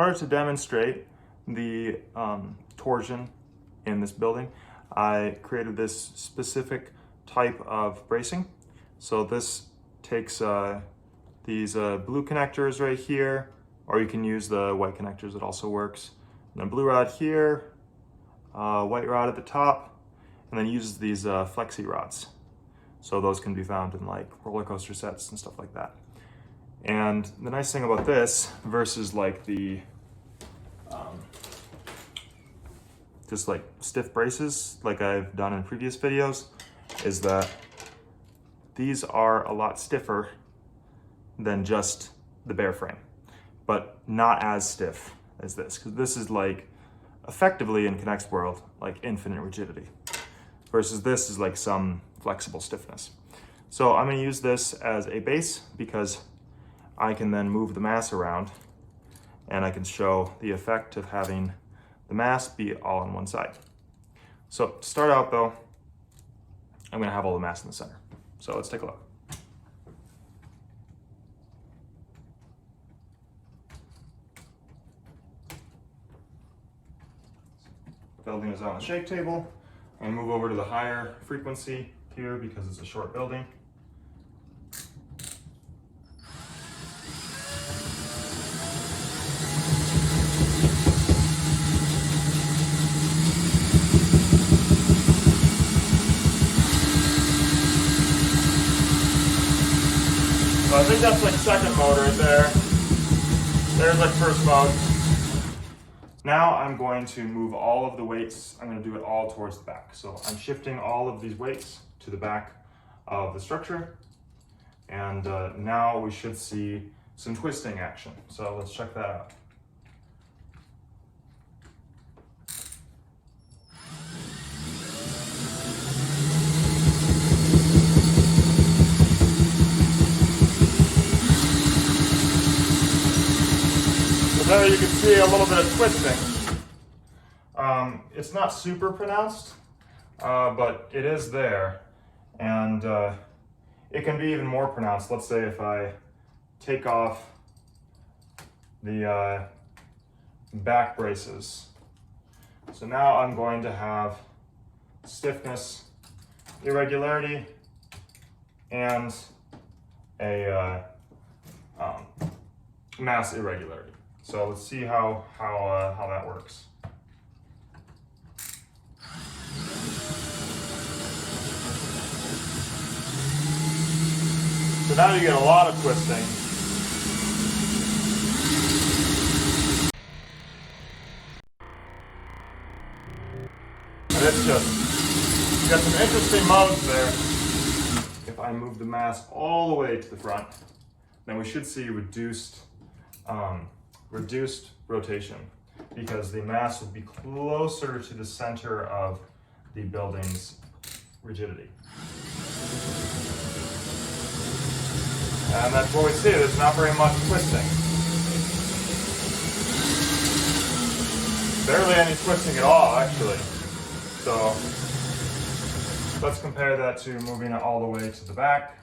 order to demonstrate the torsion in this building, I created this specific type of bracing. So this takes these blue connectors right here, or you can use the white connectors, it also works. And then blue rod here, white rod at the top, and then uses these flexi rods. So those can be found in like roller coaster sets and stuff like that. And the nice thing about this versus like the just like stiff braces like I've done in previous videos is that these are a lot stiffer than just the bare frame, but not as stiff as this, because this is like effectively in NEX world like infinite rigidity, versus this is like some flexible stiffness. So I'm going to use this as a base because I can then move the mass around and I can show the effect of having the mass be all on one side. So to start out though, I'm going to have all the mass in the center. So let's take a look. Building is on the shake table. I'm going to move over to the higher frequency here because it's a short building. So I think that's like second mode right there. There's like first mode. Now I'm going to move all of the weights. I'm going to do it all towards the back. So I'm shifting all of these weights to the back of the structure. And now we should see some twisting action. So let's check that out. There you can see a little bit of twisting. It's not super pronounced, but it is there. And it can be even more pronounced. Let's say if I take off the back braces. So now I'm going to have stiffness, irregularity, and a mass irregularity. So let's see how that works. So now you get a lot of twisting. And it's just, you got some interesting modes there. If I move the mass all the way to the front, then we should see reduced rotation because the mass would be closer to the center of the building's rigidity. And that's what we see, there's not very much twisting. Barely any twisting at all, actually. So let's compare that to moving it all the way to the back.